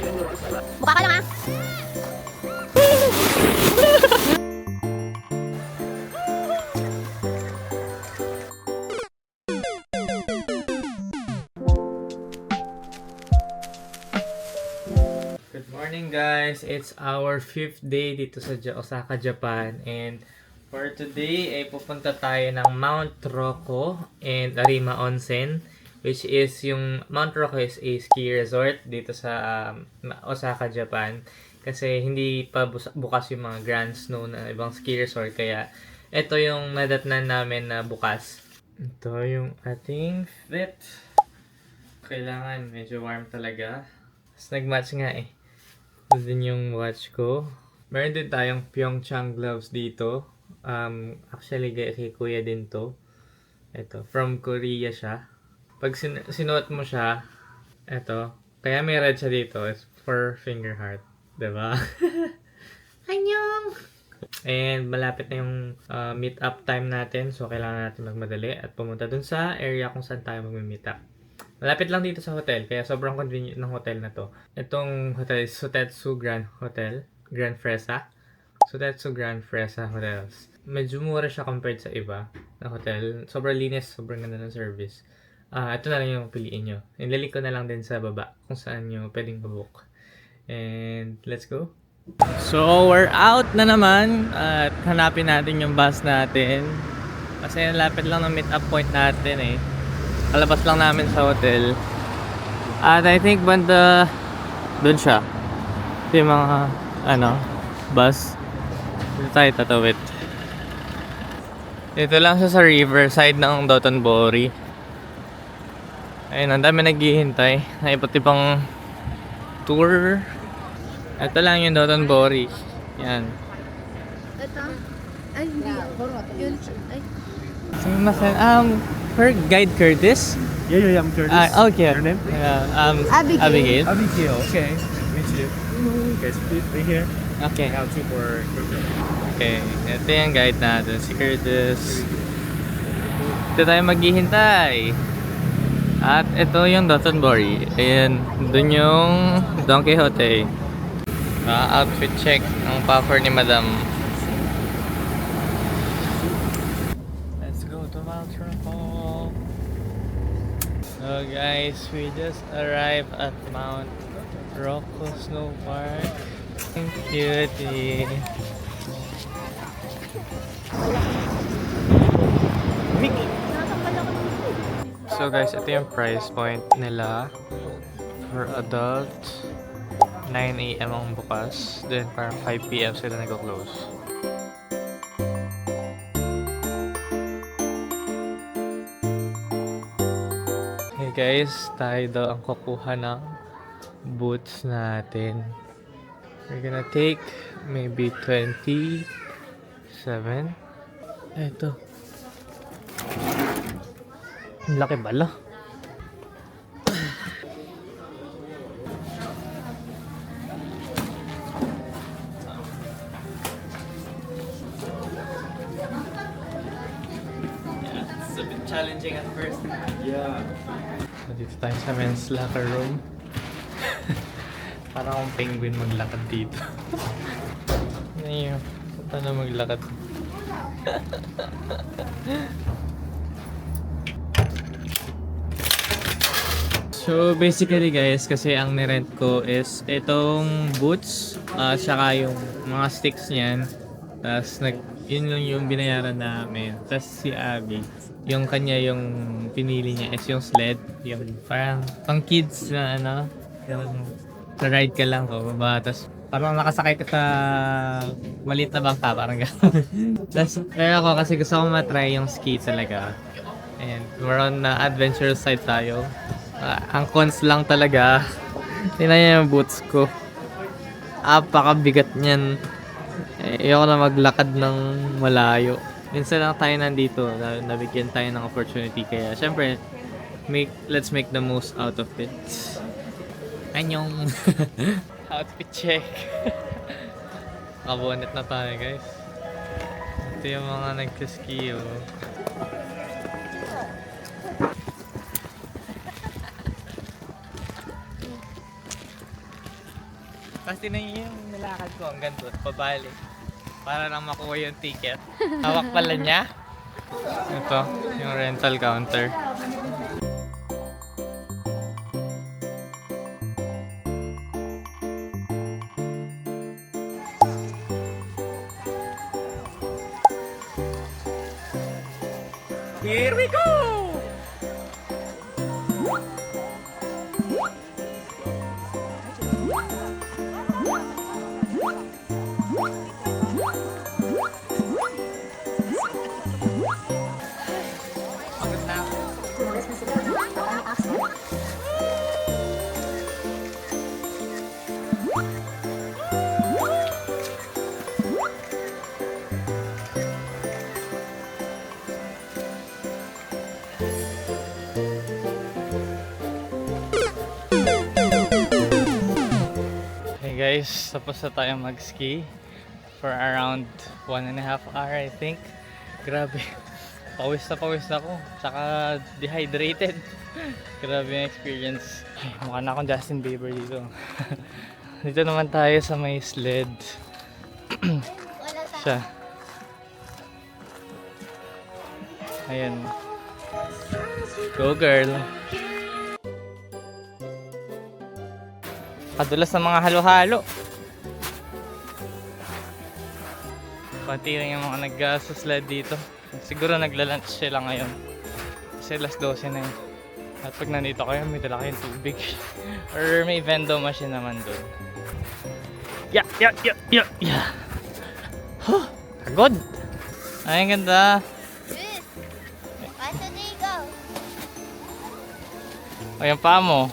Mukha ka lang ah. Good morning guys! It's our 5th day dito sa Osaka, Japan. And for today ay pupunta tayo ng Mount Roko and Arima Onsen. Which is yung Mount Roko is a ski resort dito sa Osaka, Japan. Kasi hindi pa bukas yung mga Grand Snow na ibang ski resort. Kaya ito yung nadatnan namin na bukas. Ito yung ating fit. Kailangan medyo warm talaga. Tapos nag-match nga eh. Ito din yung watch ko. Meron din tayong Pyeongchang gloves dito. Actually, kay kuya din to. Ito, from Korea siya. Pag sinuot mo siya, ito, kaya may red siya dito, is for finger heart. Diba? Annyeong! And malapit na yung meet up time natin. So, kailangan natin magmadali at pumunta dun sa area kung saan tayo mag-meet up. Malapit lang dito sa hotel, kaya sobrang convenient ng hotel na to. Itong hotel is Sotetsu Grand Hotel, Grand Fresa. Sotetsu Grand Fresa Hotels. Medyo mura siya compared sa iba na hotel. Sobrang linis, sobrang ganda ng service. Ito na lang yung piliin nyo. Inilalik ko na lang din sa baba kung saan nyo pwedeng mabook. And let's go! So, we're out na naman at hanapin natin yung bus natin. Kasi lapit lang ng meet up point natin eh. Kalabas lang namin sa hotel. At I think banda doon siya. Ito yung mga bus. Dito tayo tatawid. Dito lang siya sa riverside ng Dotonbori. Ayun, ang dami naghihintay na iba't ibang tour. Ito lang yung Dotonbori. Yan. Ito? Ay, hindi. Yun. Ay. Sumimasen. Per Guide Curtis? Yeah, I'm Curtis. Okay. Your name? Abigail. Abigail, okay. Meet you. Guys, please be here. Okay. How to for Curtis. Okay. Ito yung guide natin, si Curtis. Ito tayo maghihintay. At ito yung Dotonbori. Ayan, dun yung Don Quixote. Outfit check ang puffer ni Madam. Let's go to Mount Roko. So guys, we just arrived at Mount Roko Snow Park. Cutie. Mickey. So guys, ito yung price point nila for adult. 9 AM ang bukas. Then parang 5 PM sila nag-close. Hey guys, tayo daw ang kukuha ng boots natin. We're gonna take maybe 27. Ito. Ang laki bala. It's a bit challenging at first. Yeah. So, dito tayo sa men's locker room. Parang akong penguin maglakad dito. Ngayon, paano maglakad? So basically guys, kasi ang nirent ko is itong boots, saka yung mga sticks niyan. Tapos yun lang yung binayaran namin. Tapos si Abby, yung kanya yung pinili niya is yung sled, yung parang pang kids na yung sa ride ka lang ko baba. Tapos parang nakasakay ka sa maliit na bangka, parang gano'n. Tapos pero ako kasi gusto ko matry yung ski talaga. And we're on adventurous side tayo. Ang cons lang talaga, tingnan niyo yung boots ko. Apakabigat niyan. Ayoko na maglakad ng malayo. Minsan lang tayo nandito, nabigyan tayo ng opportunity. Kaya syempre, let's make the most out of it. Anyong outfit check. Nakabonet na tayo guys. Ito yung mga nagkaski. Kasi na yung nilakad ko hanggang doon, pabalik. Para lang makuha yung ticket. Hawak pala niya. Ito, yung rental counter. Here we go! Pagod na ako. Hey guys, tapos na tayo mag-ski for around 1.5 hour I think. Grabe, pawis na ako, tsaka dehydrated. Grabe yung experience. Ay, mukha na akong Justin Bieber dito. Dito naman tayo sa may sled. Siya. Ayan. Go girl! Kadulas ng mga halo-halo. Konti lang yung mga nag-sled dito. Siguro nagla-lunch sila ngayon. Kasi alas 12 na yun. At pag nandito kayo, may dala kayong tubig. Or may vendo machine naman doon. Yeah! Huh! Pagod! Ay, ang ganda! Asa na go? O, yung paa mo.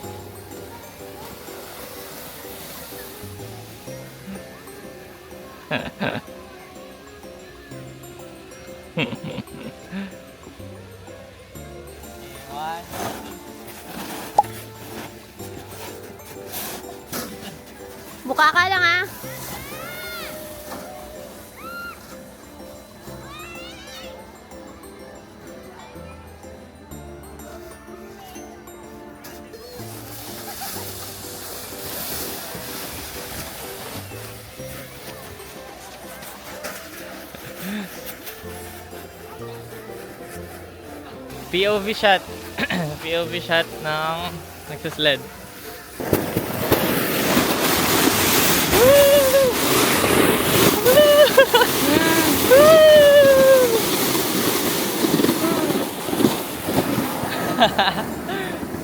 Buka ka lang ah. POV shot. POV shot ng nagsasled.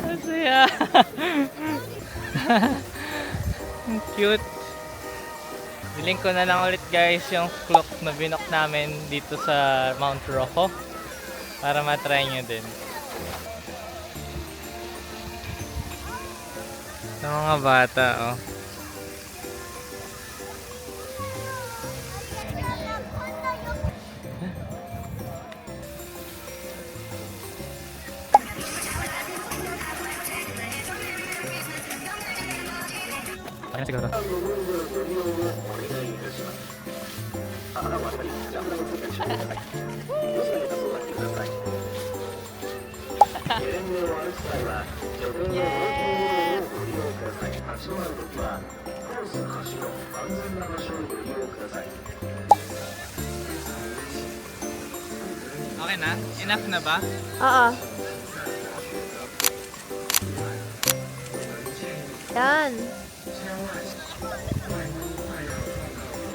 Masaya. Ang cute. Bilhin ko na lang ulit guys yung clock na binok namin dito sa Mount Roco para matry nyo din. Sa mga bata, oh. Kaya na siguro. Okay na? Enough na ba? Oo. Yan.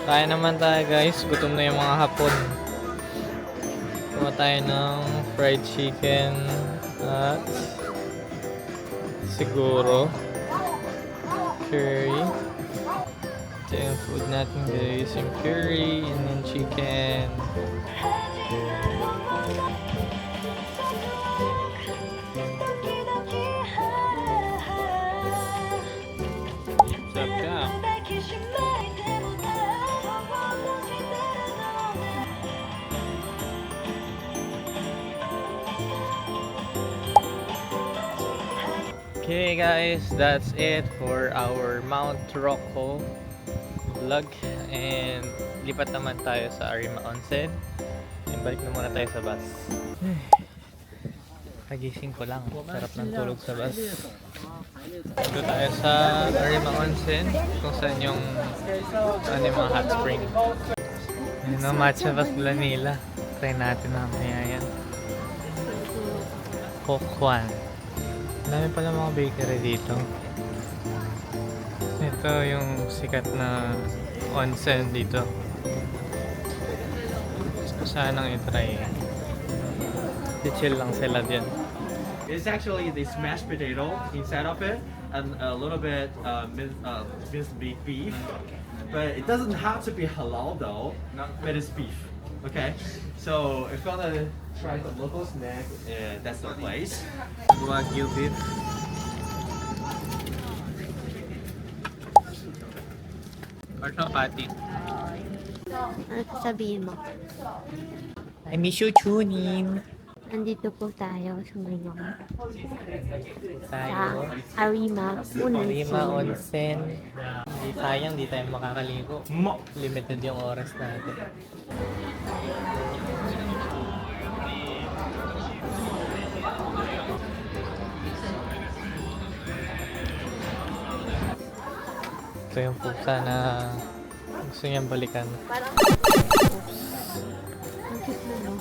Kaya naman tayo guys, gutom na yung mga hapon. Kuha tayo ng fried chicken at siguro curry. Ito yung food natin guys, yung curry and then chicken. Sarap ka. Okay guys, that's it for our Mount Roco vlog, and lipat naman tayo sa Arima Onsen and balik na muna tayo sa bus. Kagising ko lang, sarap ng tulog sa bus. Dito tayo sa Arima Onsen, kung saan yung mga hot spring. Yun ang matcha pasla nila. Try natin mamaya yan. Kokwan. Dami pala mga bakery dito. Ito yung sikat na onsen dito. Gusto sanang itry. Chill lang sila dyan. It's actually the smashed potato inside of it and a little bit minced beef. But it doesn't have to be halal though, but it's beef. Okay? So if you want to try some local snack, that's the place. Wagyu beef. Or patty. Ano sasabihin mo? I miss you, Chunin. Nandito po tayo sa ngayon. Sa Tayo. Arima Arima Onsen. Onsen. Hindi sayang, di tayo makakaligo. Limited yung oras natin. Ito yung pusa na gusto niyang balikan. Parang... Ang cute mo, no?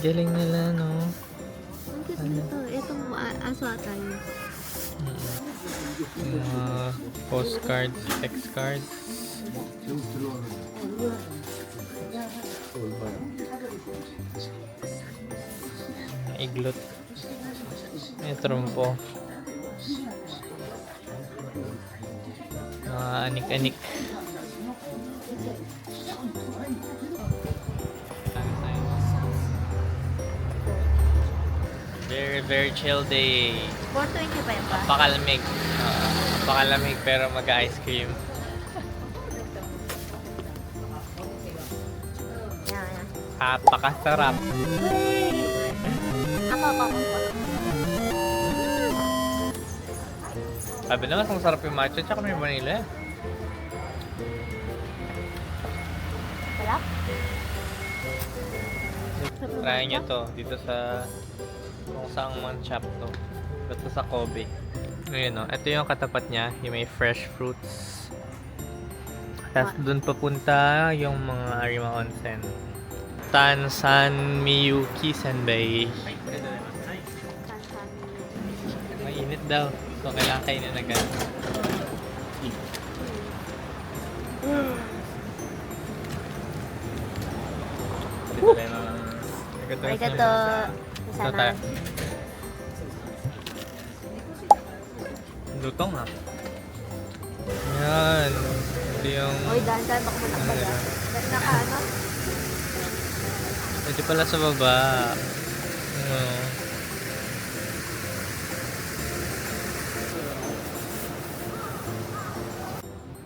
Galing nila, no? Ang cute nito. Itong aso ata yun. Mga postcards, text cards. Iglot. May trumpo. Mga anik-anik. Very chill day. 420 ba yun ba? Napakalamig. Napakalamig pero mag-ice cream. Yan. Napakasarap. Ako. Sabi na mas masarap yung matcha tsaka may vanilla. Sarap? Try nyo to dito sa kung saan man shop to. Dito sa Kobe. Ngayon o, ito yung katapat niya, yung may fresh fruits. Tapos dun papunta yung mga Arima Onsen. Tansan Miyuki Senbei. Mainit daw. So kailangan kainin agad. Arigato. Sana. Lutong ha. Yan. Ito yung... Uy, dahan-dahan baka manakbaga. Naka ano? Ito pala sa baba.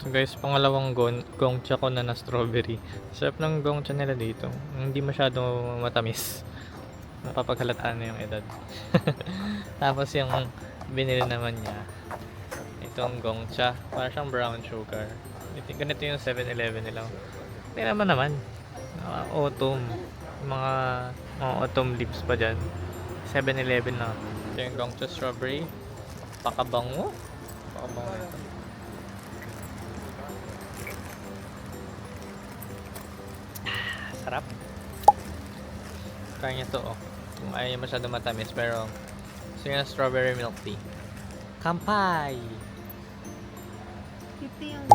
So guys, pangalawang gongcha ko na strawberry. Sarap ng gongcha nila dito. Hindi masyado matamis. Mapapaghalata na yung edad. Tapos yung binili naman niya, itong gongcha. Parang siyang brown sugar. Ganito yung 7-Eleven nila. May naman. Autumn. Mga autumn leaves pa dyan. 7-Eleven na. Ito yung gongcha strawberry. Pakabango. Pakabango ito. Sarap. Kaya niya to, oh. Kung ayaw masyado matamis, pero gusto niya strawberry milk tea. Kampai! 50 yung